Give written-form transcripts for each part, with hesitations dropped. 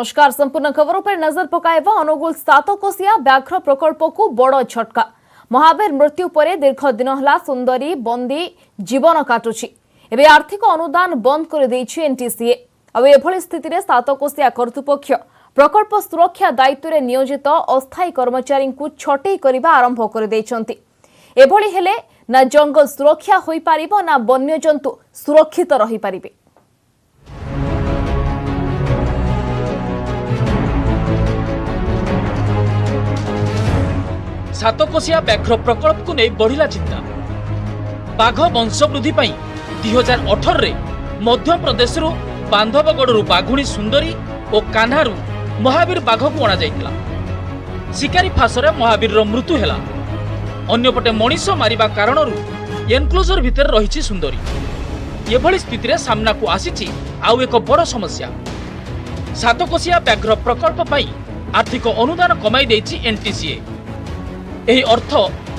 नमस्कार। संपूर्ण खबरों पर नजर पकाइबा अनुगुल सातकोशिया व्याघ्र प्रकल्प को बड़ झटका। महावीर मृत्यु पर दीर्घ दिन है सुंदरी बंदी जीवन काटुछि। एबे आर्थिक अनुदान बंद कर देछि एनटीसीए। अब एभली स्थिति रे सातकोशिया कर्तृपक्ष प्रकल्प सुरक्षा दायित्व रे नियोजित अस्थायी कर्मचारी को छटई करबा आरंभ कर दैछंती। एभली हेले ना जंगल सुरक्षा होई पारिबो ना वन्यजंतु सुरक्षित रही पारिबे। सातकोशिया व्याघ्र प्रकल्प को नहीं बढ़िला चिंता। बाघ वंशवृद्धि 2018 रे मध्य प्रदेश बांधवगढ़ बाघुणी सुंदरी और कान्हारू महावीर बाघ को अणा जाइतिला। शिकारी फासरे महावीर मृत्यु हैला। अन्यपटे मनीष मारिबा कारणरू एनक्लोजर भितर रहिछि सुंदरी। एभली स्थिति रे सामना को आसीछि आउ एक बड़ समस्या। सातकोशिया व्याघ्र प्रकल्प पई आर्थिक अनुदान कमाई देछि एनटीसीए। एही अर्थ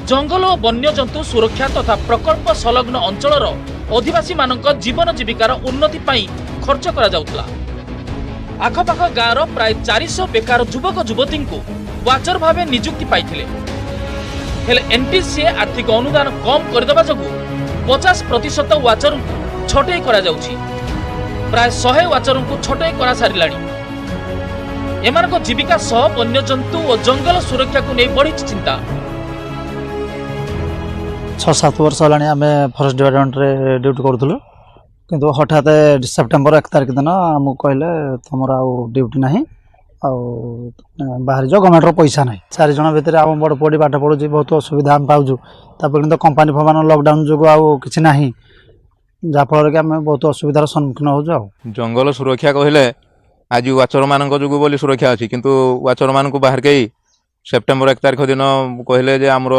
जंगल और वन्यजंतु सुरक्षा तथा प्रकल्प संलग्न अंचलर अधिवासी मानक जीवन जीविकार उन्नति पाई खर्च करा जाउतला। आखपाख गाँवर प्राय 400 बेकार युवक युवती को वाचर भावे नियुक्ति पाइथिले। हेले एनटीसीए आर्थिक अनुदान कम करदेबा जोगु 50% वाचर को छटई करा जाउछि। प्राय 100 वाचर को छटई करा सारिलाणी। एमानक जीविका सह वन्यजंतु और जंगल सुरक्षा को नहीं बढ़ी चिंता। 6-7 वर्ष होलानी आमे फॉरेस्ट डिपार्टमेंट रे ड्यूटी करथुलो, किंतु हठात सेप्टेम्बर 1 तारिख दिन हमको कहले तुमरा ड्यूटी नहीं बाहर जो गवर्नमेंट रो पैसा नहीं। 4 जन भितर आम बड़ पड़ी पाठ पढ़ुची बहुत असुविधा हम पाऊँ। तो कंपानी फमान लॉकडाउन जो किसी ना जहाँफल कि आम बहुत असुविधार सम्मुखीन हो। जंगल सुरक्षा कहले आज वाचर मान जो बोली सुरक्षा अच्छी, किंतु वाचर मान बाहर कई सेप्टेम्बर 1 तारिख दिन कहले जे आमर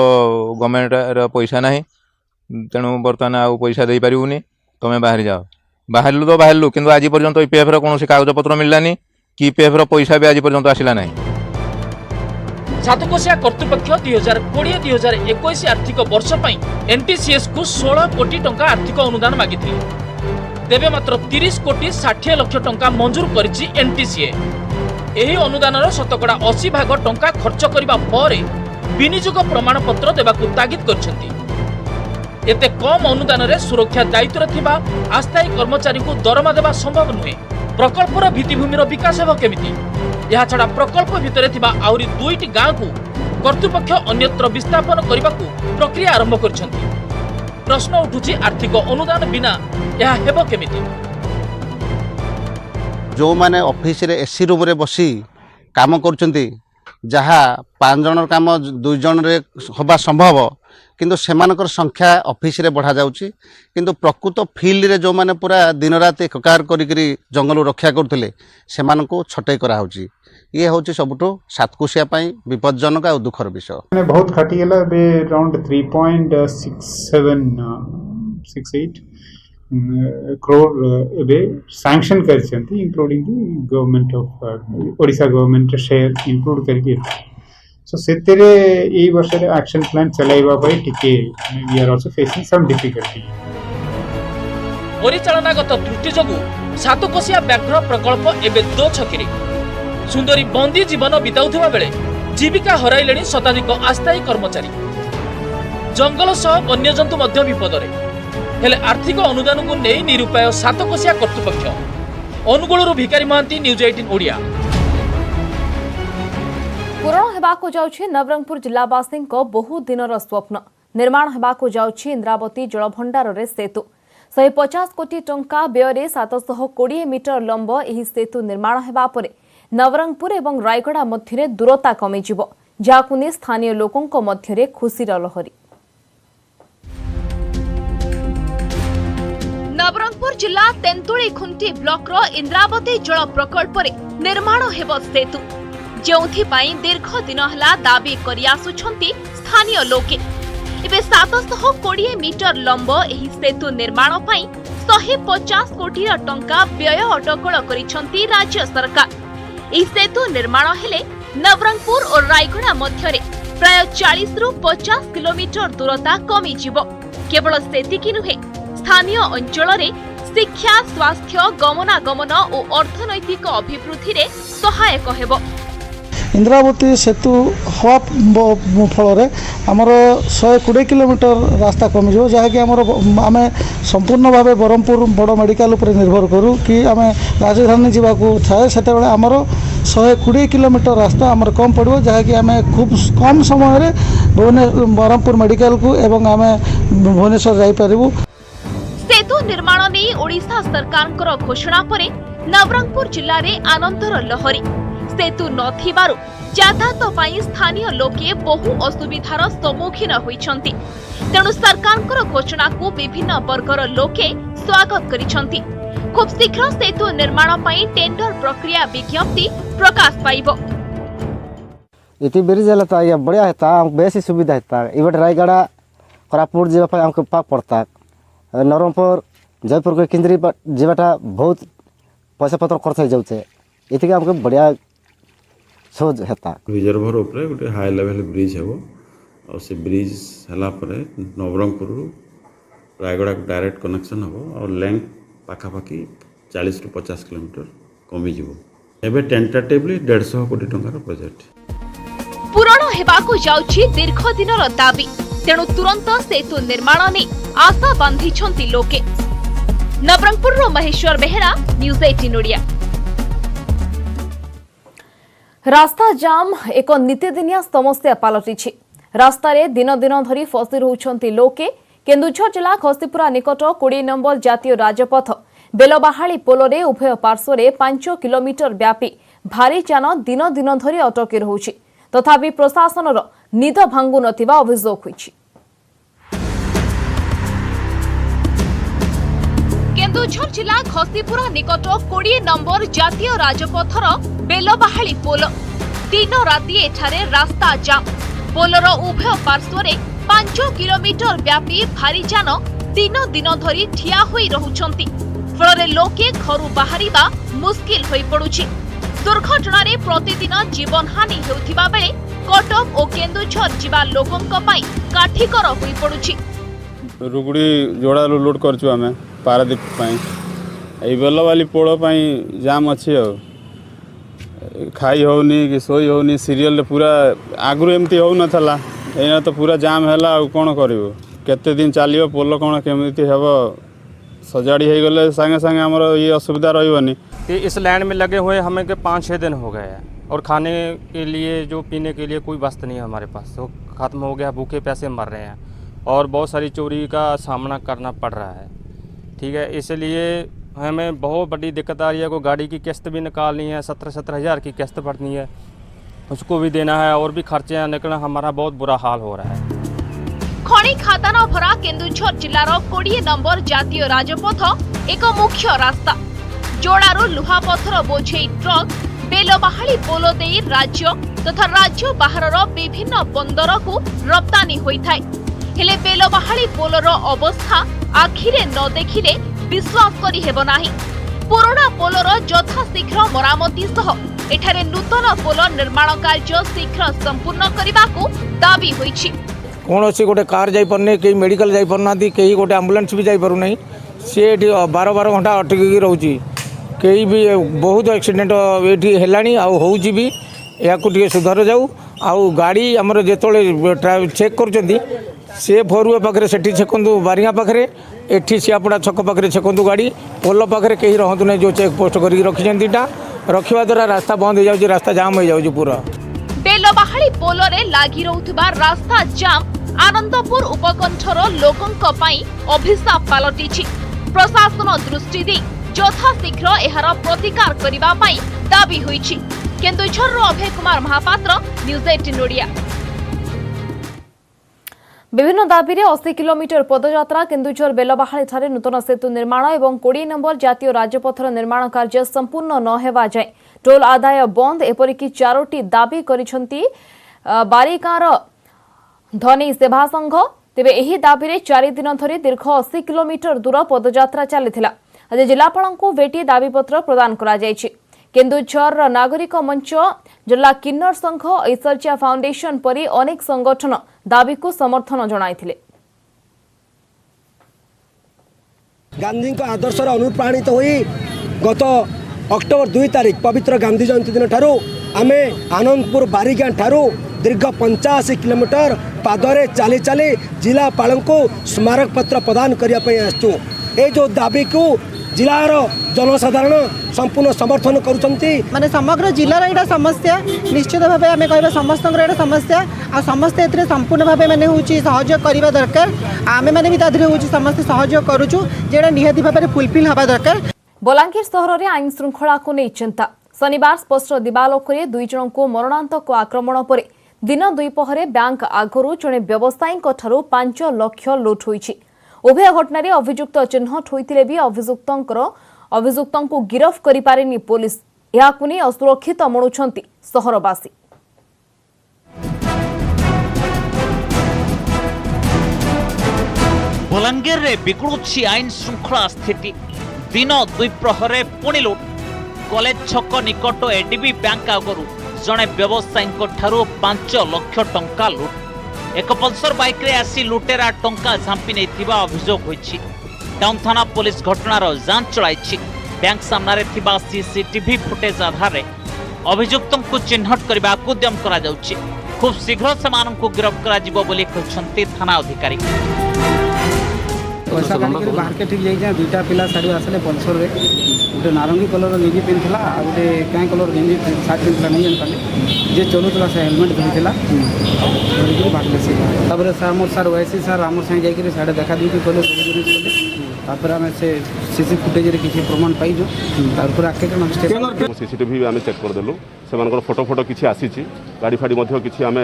गवर्नमेंट पैसा ना, तेणु बर्तमान आउ पैसा दे पारूनी, तुम्हें बाहर जाओ। बाहरलु तो बाहरलु, किंतु आज पर्यंत ईपीएफ कौन कागज पत्र मिललानी कि ईपीएफ पैसा भी आज पर्यंत आसला ना। सातकोशिया कर्तृपक्ष 2020-2021 आर्थिक वर्ष एनटीसीएस को 16 कोटी टंका आर्थिक अनुदान मागिथिले। तेबे मात्र 30 कोटी 60 लक्ष टंका मंजूर करिछि एनटीसीए। एही अनुदानर 80% टंका खर्च करिबा परे विनियोग प्रमाण पत्र देबाकू तागिद करछन्ती। एते कम अनुदान रे सुरक्षा दायित्व थिबा अस्थायी कर्मचारी को दरमा देबा संभव नुहे। प्रकल्पर भित्तिभूमिर विकास हेबो केमिति? या छडा प्रकल्प भितरे थिबा आउरी 2टी गाँ को कर्तृपक्ष अन्यत्र विस्थापन करिबाकू प्रक्रिया आरंभ करछन्ती। प्रश्न उठुछि आर्थिक अनुदान बिना यह हेबो केमिति? जो माने ऑफिस रे एसी रूम रे बसी काम करछन्ती, जहा 5 जन काम 2 जन रे होबा संभव, किंतु सेमानकर संख्या ऑफिस रे बढ़ा जाउछि। किंतु प्रकृत फील्ड रे जो माने पूरा दिन रात एकार करी जंगल रक्षा करथिले सेमानको छटई करा होछि। ये होछि सबटो सातकोशिया पई विपदजनक आ दुखर विषय। मैंने बहुत खटी गेला बे अराउंड 3.68 crore एबे सैंक्शन करछंती, including the government of Odisha government share include करके। सो सेतेरे एई वर्ष रे एक्शन प्लान चलाइबा पई टिके we are also facing some difficulty. परिचालनागत त्रुटि जोगु सातकोशिया व्याघ्र प्रकल्प एबे दो छकिरे। सुंदरी बंदी जीवन बिताउथिबा बेले जीविका हराइलेनी शताधिक अस्थायी कर्मचारी। जंगल सह वन्यजंतु मध्य विपदरे। हेले आर्थिक अनुदान को नहीं निरुपाय सातकोशिया कर्तृपक्ष। अनुगुलरू भिकारी महांती, न्यूज 18 ओडिया। पूरण हेबाकु जाउछि नवरंगपुर जिल्लावासी बहु दिनर स्वप्न। निर्माण हेबाकु जाउछि इंद्रावती जलभंडार रे सेतु। 150 कोटी टंका व्यय 720 मीटर लंब एही सेतु निर्माण हेबा परे नवरंगपुर एवं रायगड़ा मध्य दूरता कमिजिबो, जाहाकु ने स्थानीय लोकंक मध्यरे खुशीर लहरी। नवरंगपुर जिला तेंतुली खुंटी ब्लॉक रो इंद्रावती जल प्रकल्प रे निर्माण हेबो सेतु, जोंथि पई दीर्घ दिन हला दाबी करि आसुछंती स्थानीय लोके। एबे 720 मीटर लंब एही सेतु निर्माण पई 150 कोटी टंका व्यय अटकल करिछंती राज्य सरकार। एही सेतु निर्माण हेले नवरंगपुर और रायगड़ा मध्यरे प्राय 40 रु 50 किलोमीटर दूरता कमी जिवो। केवल सेतिकी नुहे, स्थानीय अंचल शिक्षा स्वास्थ्य गमनागमन और अर्थनैतिक अभिवृद्धि रे सहायक हेबो। इंद्रावती सेतु हवा फल आमर 120 किलोमीटर रास्ता कमिज जहाँकि आम संपूर्ण भाव ब्रह्मपुर बड़ मेडिकल उपर निर्भर करूँ कि आम राजधानी जावाक थाए से आमर 120 किलोमीटर रास्ता आमर कम पड़ो जहाँकि आम खूब कम समय ब्रह्मपुर मेडिकल को एवं आम भुवनेश्वर जाईपारू। सेतु निर्माण नहीं ओडिशा सरकार घोषणा पर नवरंगपुर जिले में आनंदर लहरी। सेतु नथिबारु यातायात पाई स्थानीय लोके बहु असुविधार सम्मुखीन होइछंती। तेणु सरकार घोषणा को विभिन्न वर्गर लोके स्वागत करिछंती। खूब शीघ्र सेतु निर्माण पाई टेंडर प्रक्रिया विज्ञप्ति प्रकाश पाइबो। इति ब्रिज हला त या बढ़िया हेता बेसी सुविधा हेता। इबट रायगढ़ कोरापुट जेबा पाई हमको पाक पड़ता। नवरंगपुर जयपुर के केंद्रीय जेबाटा बहुत पैसा पत्र खर्च हो जाउछे। इति के हमको बढ़िया सोच हेता। रिजर्वर ऊपर गोटे हाई लेवल ब्रिज हेबो और से ब्रिज हला परे नवरंगपुर रायगढ़ डायरेक्ट कनेक्शन हेबो और लेंथ पाखापाखि 40 to 50 किलोमीटर कमी जीवो। एबे टेंटेटिवली 150 कोटी टंकार प्रोजेक्ट पूरण हेबाकू जाउछि दीर्घ दिनर दाबी। तेणु तुरंत सेतु निर्माण ने आशा बांधिछंती लोके। नवरंगपुर महेश्वर बेहेरा, न्यूज 18 ओडिया। रास्ता जाम एक नित्यदिनिया समस्या पलटि। रास्तार दिन दिन धरी फसी रहउछंती लोके। केन्दुझर जिला खस्तीपुरा निकट 20 नंबर जातीय राजपथ बेलबाहाली पोलरे उभय पार्श्वरे 5 किलोमीटर व्यापी भारी जान दिन दिन धरी अटकी रहुछि। तथापि प्रशासनर निद भांगु नथिबा अभियोग होइछि। केन्दुझर जिला खस्तीपुरा निकट 20 नंबर जातीय राजपथर बेलबाहाली पोल दिन राति एठारे रास्ता जाम। पोलर उभय पार्श्वरे 5 किलोमीटर व्यापी भारी जान दिन दिन धरी ठिया होई रहुछंती। फलरे लोके घरु बाहरिबा मुश्किल होई पडुछि। दुर्घटना रे प्रतिदिन जीवन हानि हेउथिबा बेले कटक और केन्दुझर जिबा लोकंक पई काठीकर होई पडुछि। रुगुड़ी जोड़ा लोड करछु आमे पारादीप पई ए बेलवाली पोड़ पई जाम अछि। खाई होनी कि सोई होनी सीरियल पूरा आगु एमती हो न थला। एना तो पूरा जाम हैला आ कोन करिवो केते दिन चलियो पोल कोन केमिति हेबो सजाड़ी हो गले संगे संगे हमर ये असुविधा रहिबनी। इस लाइन में लगे हुए हमें के 5-6 दिन हो गए हैं और खाने के लिए जो पीने के लिए कोई वस्तु नहीं है हमारे पास। तो खत्म हो गया, भूखे प्यासे मर रहे हैं और बहुत सारी चोरी का सामना करना पड़ रहा है। ठीक है, इसलिए हमें बहुत बड़ी दिक्कत आ रही है। को गाड़ी की किस्त भी निकालनी है, 17 हज़ार की किस्त भरनी है, उसको भी देना है और भी खर्चे निकलना। हमारा बहुत बुरा हाल हो रहा है। खणी खादान भरा केन्दुझर जिलार 20 नंबर जातीय राजपथ एक मुख्य रास्ता। जोड़ारू लुहा पत्थर बोझेई ट्रक बेलबाहाली पोल देई राज्य तथा राज्य बाहरर विभिन्न बंदर को रप्तानी होइथाय। हेले बेलबाहाली पोलर अवस्था आखिरे न देखिले विश्वास करी हेबो नाही। पुराना पोलर यथाशीघ्र मरामती सह एठारे नूतन पोल निर्माण कार्य शीघ्र संपूर्ण करबाकू दाबी होइछि। कौन अच्छी गोटे कार जापरने कहीं मेडिकल जापरना कहीं गोटे आम्बुलांस भी जापरूना सी 12 घंटा अटकी रोचे। कहीं भी बहुत एक्सीडेंट ये है भी या सुधार जाऊ। आउ गाड़ी आमर जो चेक कर से फरुआ पाखे से छेकु बारिया पाखे एठी सियापड़ा छक पाखे छेकु गाड़ी पोल पाखे कहीं रहतु ना जो चेक पोस्ट कर रखी रखा द्वारा रास्ता बंद हो जाए, रास्ता जाम हो जाए पूरा। बेलबाहाली पोलरे लागी रहुथिबा रास्ता जाम आनंदपुर उपकंठर लोकंक पई अभिशाप पालटिछि। प्रशासन दृष्टि दे यथाशीघ्र एहार प्रतिकार करिबा पई दाबी होइछि। केन्दुझर अभय कुमार महापात्र, न्यूज 18 ओडिया। विभिन्न दाबी 80 किलोमीटर पदयात्रा केन्दुझर बेलबाहाली ठारे नूतन सेतु निर्माण और 20 नंबर जातीय राजपथर निर्माण कार्य संपूर्ण न हेबा जाए टोल आदाय बंद एपरिकी 4टी दाबी करिसेंती बारिकार धनी सेवा संघ। तेबे एही दाबी रे 4 दिन धरी दीर्घ 80 किलोमीटर दूर पदयात्रा चलीथिला। आज जिलापालଙ୍କୁ भेटी दाबीपत्र प्रदान करा जायछि। केन्दुझर नागरिक मंच, जिला किन्नर संघ, ऐश्वर्या फाउंडेशन परी अनेक संगठन दाबी को समर्थन जणाइथिले। गांधी आदर्श अनुप्राणित हुई गत अक्टोबर 2 तारिख पवित्र गांधी जयंती दिन ठारू आमे आनंदपुर बारिगां ठारू दीर्घ 85 किलोमीटर पादरे चली चली जिलापाल को स्मारक पत्र प्रदान करने आसचु। ये जो दाबी को जिलार जनसाधारण संपूर्ण समर्थन करुछंती। माने समग्र जिलार एटा समस्या निश्चित भाव आम कह समस्त समस्या आ समस्ते ए संपूर्ण भाव मैंने सहयोग करवा दरकार। आम मैंने भी समस्त सहयोग करुचु जेटा निहाती भाव में फुलफिल हवा दरकार। बलांगीर सहर में आईन श्रृंखला को नहीं चिंता। शनिवार स्पष्ट दिवालोकरे 2 जन को मरणांतक आक्रमण पर दिन द्विपहरे बैंक आगरू जड़े व्यवसायी 5 लाख लुट होईछि। उभय घटना अभियुक्त चिन्हट होइतिले भी अभियुक्तों को गिरफ करि पारिनी पुलिस। याकु नै असुरक्षित मणुछंती सहरवासी। बलांगीर रे बिगड़ुछि आईन श्रृंखला स्थिति। दिन द्विप्रहरे पुणी लुट। कॉलेज छक निकट एडीबी बैंक आगरू जड़े व्यवसायी 5 लाख टंका लुट। एक पल्सर बाइक रे आसी लुटेरा टंका झांपी नैथिबा अभियोग होईछि। टाउन थाना पुलिस घटनार जांच चलाइछि। बैंक सामना रे थिबा सीसीटीवी फुटेज आधार रे अभियुक्तों को चिन्हट करबा को उद्यम करा जाउछि। खूब शीघ्र सेमानन को गिरफ्त करा जिवो बोली कहछन्ती थाना अधिकारी। पैसा काढ़ी बाहर के ठीक जाइए 2टा पिला साड़ी आसले पल्सर रे गोटे नारंगी कलर गेंजी पिंधला आ गोटे क्या कलर गेंजी सार्ट पिंधला नहीं जानपारे जे चलुला से हेलमेट धरला धरिकी बाहर से तापर सर मोर सर वैसी सर आम संगे जाकर साढ़े देखा देखी कले सब जिन तापर आम से सीसी फुटेज रे किसी प्रमाण पाइजु तापर आके स्टेशन सीसीटीवी आम चेक करदेलु से फोटो फोटो किसी आसी गाड़ी फाड़ी किसी आम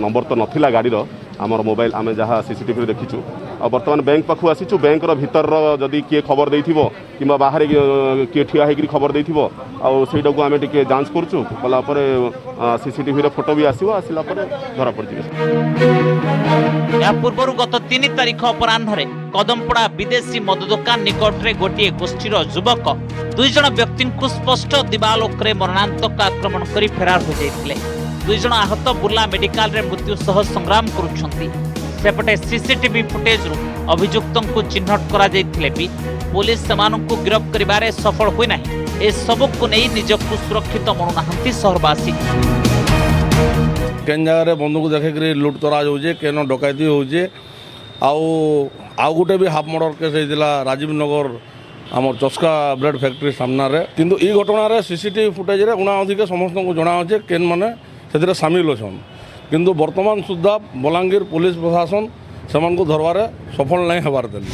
नंबर तो नाला गाड़ी आमर मोबाइल आम जहाँ सीसीटीवी देखीचु आ बर्तमान बैंक पाखु आसीचु। बैंक भीतर जदि किए खबर देइथिबो किंबा बाहर किए ठिया होकर खबर देइथिबो आ सेटा को आम टिके जांच करचु कला परे सीसीटीवी रे फोटो भी आसीबो आसिला परे धरा पड़ जिवे। या पूर्व गत 3 तारिख अपराह्न कदमपड़ा विदेशी मद दुकान निकट रे गोटे गोष्ठीर युवक 2 जन व्यक्ति को स्पष्ट दिवालोकरे मरणांतक आक्रमण करी फेरार हो जाइतिले। 2 जन आहत बुर्ला मेडिकल रे मृत्यु सह संग्राम करुछंती। सेपटे सीसीटीवी फुटेज अभियुक्तों को चिन्हट करा जाइतिले भी पुलिस सेमानन को गिरफ्त करिबारे सफल होई नाही। ए सब को नै निजकु सुरक्षित मनुनाहंती सहरवासी। केन जगह बंधुक देखे लुट तरा जाऊे केन डकैती होजे आउ गोटे भी हाफ मर्डर केस होता राजीव नगर आम चस्का ब्रेड फैक्ट्री सामना रे किंतु ई घटना सीसीटीवी फुटेज रे उना अधिक समस्त को जना अच्छे केन माने से सामिल अच्छन किंतु वर्तमान सुधा बलांगीर पुलिस प्रशासन से धरवार सफल नहीं हबार देली।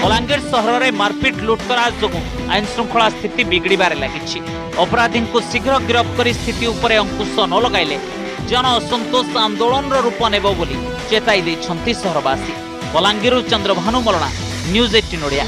बलांगीर सहर में मारपिट लुटतरा जो आईन श्रृंखला स्थिति बिगड़बार लगी। अपराधी को शीघ्र गिरफ्त कर स्थिति उपर अंकुश न लगाइले जन असंतोष आंदोलन रूप नेब बोली चेताई देछंती सहरवासी। बलांगीर चंद्रभानु मलना न्यूज 18 ओडिया।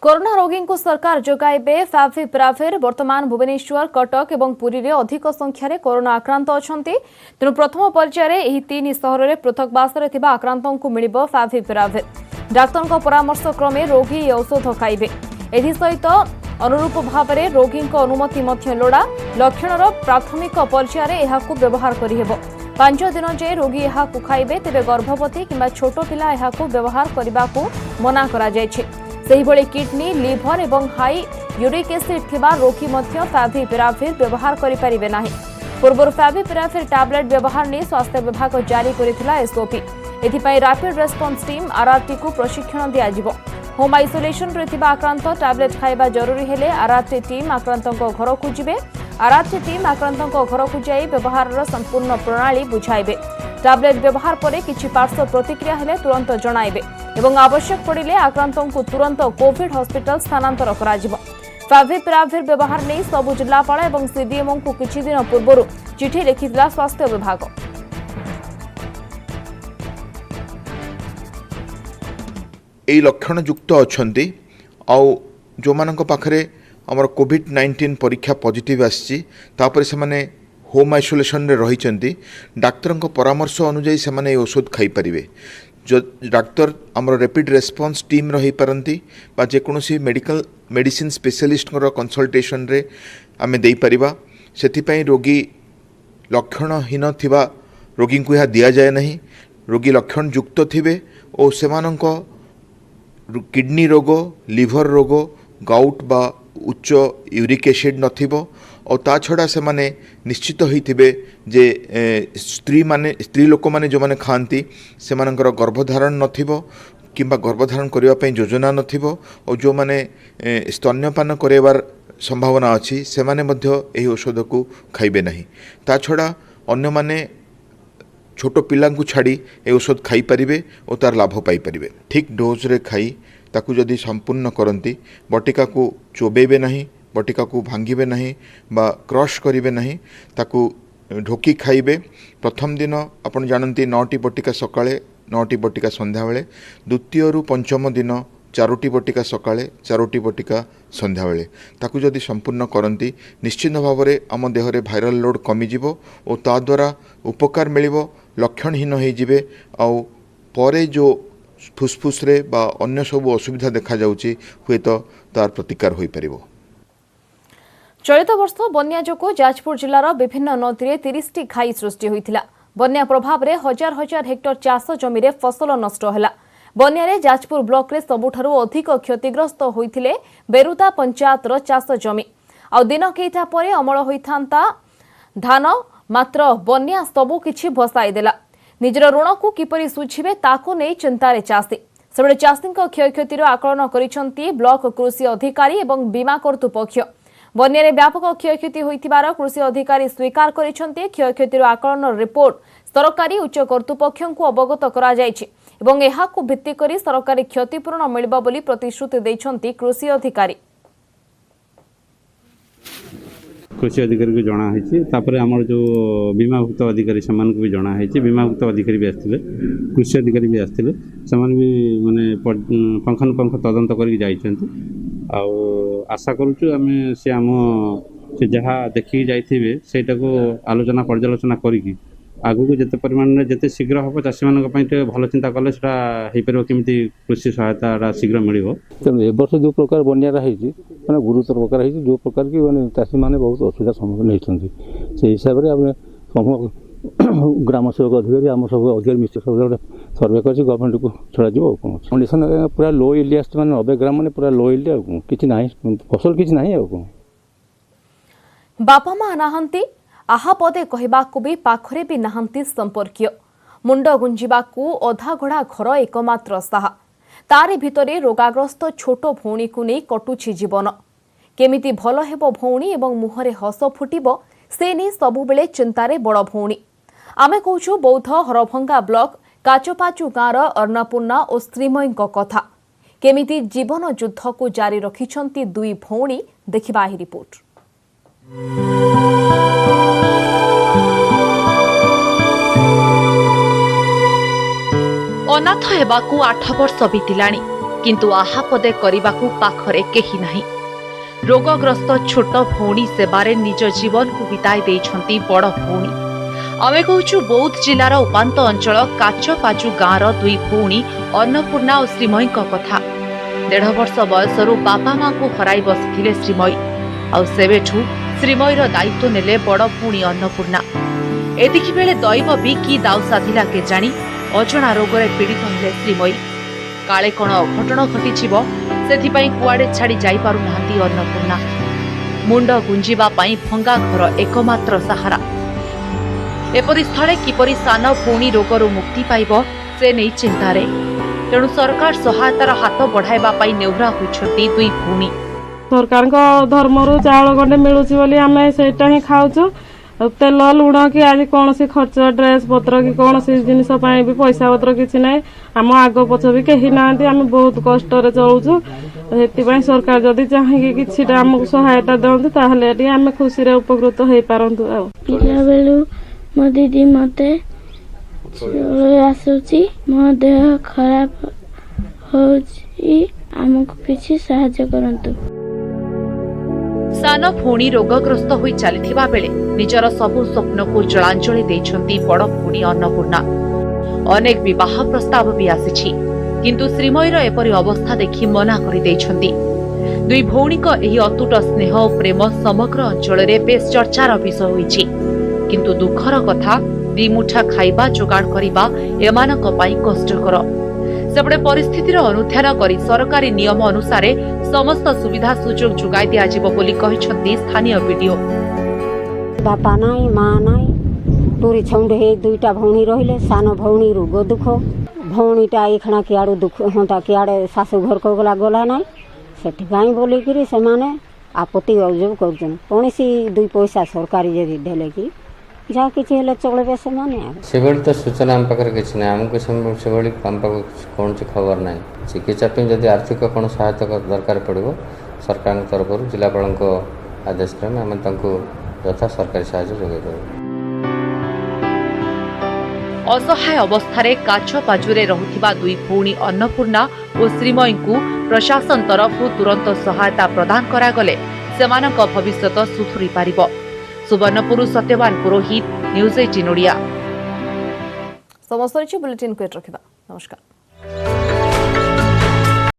कोरोना रोगी को सरकार जोगाइबे फाविपिराविर। वर्तमान भुवनेश्वर कटक और पुरी रे अधिक संख्यार कोरोना आक्रांत अछंती। तेणु प्रथम पर्यायर एही 3 सहर में पृथकवास आक्रांतों को मिलिबो फाविपिराविर। डाक्तर परामर्श क्रमे रोगी औषध खाइबे। एथि सहित अनुरूप भाव में रोगी अनुमति लोड़ा। लक्षणर प्राथमिक पर्यायर एहाकु व्यवहार करिहेबो। 5 दिन जाए रोगी एहाकु खाइबे तेबे गर्भवती किंबा छोट पिला एहाकु व्यवहार करबाकू मना करा जायछि। सेहिभଳି किडनी लिभर एवं हाई यूरिक एसिड थिबा रोगी मध्य फाविपिराविर व्यवहार करिपारिबे नाही। पूर्व फाविपिराविर टैबलेट व्यवहार ने स्वास्थ्य विभाग जारी करिथिला एसओपी। एथिपाई रैपिड रेस्पॉन्स टीम आरआरटी को प्रशिक्षण दियाजिबो। होम आइसोलेशन रे थिबा आक्रांत टैबलेट खाइबा जरूरी हेले आरआरटी टीम आक्रांतक घर को जिबे। आरआरटी टीम आक्रांतक घर को जाई व्यवहार संपूर्ण प्रणाली बुझाइबे। टैबलेट व्यवहार पर किछि पार्श्व प्रतिक्रिया हेले तुरंत जणाइबे एवं आवश्यक पड़िले आक्रांतों को तुरंत कोविड हॉस्पिटल स्थानांतर कराजिबो। फाविपिराविर व्यवहार नहीं सबु जिलापाल एवं सीडीएमओ को किछि दिन पूर्व चिठी लिखिथिला स्वास्थ्य विभाग। एई लक्षण युक्त अछंती आउ जो मानक पाखरे हमर कोविड-19 परीक्षा पॉजिटिव आछि तापर से माने होम आइसोलेशन रे रहिचंती। डाक्टर परामर्श अनुसार से माने औषध खाई परिवे। जो डाक्तर आमर रैपिड रेस्पॉन्स टीम रही पारंती बा जेकोसी मेडिकल मेडिसिन स्पेशलिस्ट कंसल्टेशन रे आमे देई परिबा। सेथिपई रोगी लक्षणहीन थिबा रोगी को यह दि जाए नहीं। रोगी लक्षण युक्त थिबे और सेमानंक किडनी रोग, लिभर रोग, गाउट बा उच्च यूरिक एसिड नथिबो और ता छड़ा से माने निश्चित होइथिबे जे स्त्री लोक माने जो माने खांती सेमानंकर गर्भधारण नथिबो किंबा गर्भधारण करबा पई योजना नथिबो और जो माने स्तन्यपान करेबार संभावना अछि से माने मध्य एही औषध को खाइबे नहीं। ता छड़ा अन्य माने छोट पिला को छाड़ी ए औषध खाई पारिबे और तार लाभ पाई पारिबे। ठीक डोज रे खाई ताकू जदि संपूर्ण करती बटिका को चोबेबे नहीं, बटिका को भांगिबे नहीं बा क्रश करिबे नहीं, ताकू ढोकी खाइबे। प्रथम दिन आपण जानती 9टी बटिका सकाळे 9टी बटिका संध्या बेले, द्वितीय रु पंचम दिन 4टी बटिका सकाळे 4टी बटिका संध्या बेले ताकू जदि संपूर्ण करती निश्चित भाव में आम देहरे भाइराल लोड कमी जिवो और ता द्वारा उपकार मिलिबो, लक्षणहीन हो जिवे आउ परे जो फुसफुस रे बा अन्य सब असुविधा देखा जाउची हुए तो तार प्रतिकार होई परिबो। चलित वर्ष बन्या जोगु जाजपुर जिलार विभिन्न नदी 30टी घाई सृष्टि होइथिला। बन्या प्रभाव रे हजार हजार हेक्टर चाष जमी रे फसल नष्ट होला। बन्या रे जाजपुर ब्लॉक रे सबुठारु अधिक क्षतिग्रस्त होइथिले बेरुता पंचायतर चाष जमी। आ दिन केइटा परे अमल होइथांता धान, मात्र बन्या सबु किछि भसाई देला। निजर ऋण को किपरि सुझिबे ताको नै चिंतारे चाषी। सेबळे चाषीक क्षयक्षतिर आकलन करिसंती ब्लॉक कृषि अधिकारी एवं बीमा कर्तृपक्ष। बन्या रे व्यापक क्षयक्षति होइतिबार कृषि अधिकारी स्वीकार करिसंती। क्षयक्षतिर आकलन रिपोर्ट सरकारी उच्च कर्तृपक्षଙ୍କୁ अवगत करा जायछि एवं एहाकु भित्ति करी सरकारी क्षतिपूरण मिलिबा बोली प्रतिश्रुति दैछंती कृषि अधिकारी। कृषि अधिकारी को जना है आमर जो बीमाभुक्त अधिकारी से भी जना है। बीमाभुक्त अधिकारी भी आसते, कृषि अधिकारी भी आसते, से माने पंखानुपंख तदंत कर आशा करुचु आम से आम से जहाँ देखिए जाइए सेटा को आलोचना पर्यालोचना करी आगु को जिते परिमाण में जिते शीघ्र हम चाषी मान भल चिंता कले केमी कृषि सहायता शीघ्र मिल। तेणु ए वर्ष जो प्रकार बनिया मैंने गुरुतर प्रकार है जो प्रकार की मैंने चाषी मैंने बहुत असुविधा सम्मुखीन होती से हिसाब से आम समूह ग्राम सेवक अधिकारी आम सब अधिकारी मिश्र सब गोटे सर्वे कर गवर्नमेंट को छड़ा कौन कंडीशन पूरा लो इल्ड आसते मैंने 90 ग्राम मैंने पूरा लो इल्ड कि फसल किसी ना बापा माँ नाहंती आहा पदे कहबाकू भी पाखरे भी नाहंती संपर्कीय। मुंड गुंजिबाकू अधा गढ़ा घर एकमात्र साहा। तारि भितरे रोगाग्रस्त छोट भौणी को नहीं कटुछि जीवन। केमिति भल हेबो भौणी एवं मुहरे हस फुटिबो से नहीं सबुबेले चिंतारे बड़ भौणी। आमे कहूछु बौद्ध हरभंगा ब्लॉक काचपाचु गाँर अन्नपूर्णा और श्रीमयी कथा। केमिति जीवन युद्ध को जारी रखिछंती दुई भौणी देखिबा ही रिपोर्ट। अनाथ हेबाकू 8 वर्ष बीतिलाणी किंतु आहा पदे करिबाकू पाखरे केही नाही। रोगग्रस्त छोट भौणी सेबारे निज जीवन को बिताई देइछंती बड़ भौणी। आमे कहूछु बौद्ध जिलार उपांत अंचल काचपाचु गाँर दुई भौणी अन्नपूर्णा और श्रीमयी कथा। 1.5 वर्ष बयसरू बापा माँ को हराई बसिथिले श्रीमयी आ सेबेठू श्रीमयीर दायित्व नेले बड़ भौणी अन्नपूर्णा। एतिकी बेले दैव भी की दाउ साधिला के जानी अजणा रोगरे पीड़ित हेले श्रीमयी। काले कण अघटन घटिछिबो सेथिपाई कुआडे छाड़ी जाई पारु नाहंती अन्नपूर्णा। मुंड गुंजिबा पाई भंगा घर एकमात्र सहारा। एपरि स्थले किपरि सान भौणी रोगरु मुक्ति पाइबो से नै चिंतारे। तेणु सरकार सहायतार हाथ बढ़ाइबा पाई नेउरा होइछंती दुई भौणी। सरकार धर्मरू चाउल गंडे मिलुची बोली आमे सेटा ही खाउछु। तेल लुण कि आज कौन सी खर्च ड्रेस पत्र कि कौन सी जिनिस भी पैसा पत्र किसी ना आम आग पछ भी कहीं ना आम बहुत कष्ट चलुचु। से सरकार जदि चाहिए कि आमको सहायता दिखाते ताहले आम खुशी उपकृत हो पारतु। पिला बेलू मो दीदी मत आसूची मो देह खराब होमको किसी साहाय्य करंतु। सान भौणी रोगग्रस्त होई चलिथिबा बेले निजर सबु स्वप्न को जलांजलि देइछंती बड़ भौणी अन्नपूर्णा। अनेक विवाह प्रस्ताव भी आसीछि किंतु श्रीमयीर एपरि अवस्था देखि मना करि देइछंती। दुई भौणीक एही अतुट स्नेह और प्रेम समग्र अंचल रे बेस चर्चार विषय होइछि। किंतु दुखर कथा दिमुठा खाइबा जोगाड़ करिबा एमानक पई कष्टकर। सेपटे परिस्थितिर अनुध्यान करी सरकारी नियम अनुसार समस्त सुविधा सुजोग जोगाई दिया जिवो बोली कहिसंती स्थानीय वीडियो। बापा नाई माँ नाई टोरी छौंड हे दुईटा भौणी रहिले सान भौणी रोग दुख भौणीटा एखणा किआड़ू दुख हंता किआड़े शाशु घर को गला नाई सेठिपाई बोलिकी से आपत्ति अभियोग कर कौनसी दुई पैसा सरकारी जदि देले कि जहाँ किसी हेले चलबे से तो सूचना आम पाखे किसी ना आमको से कौन खबर ना चिकित्सा जदि आर्थिक कौन सहायता दरकार पड़ो सरकार तरफ जिलापाल आदेश क्रमे आम यथा सरकारी साहाय्य जोगाई देव। असहाय अवस्था काछ पाजुरे रहुथिबा दुई भौणी अन्नपूर्णा और श्रीमयी को प्रशासन तरफ तुरंत सहायता प्रदान करागले सेमानक भविष्यत सुधुरी पारिबो। सुवर्णपुर सत्यवान पुरोहित न्यूज 18 ओडिया। समस्त बुलेटिन को रखिबा। नमस्कार।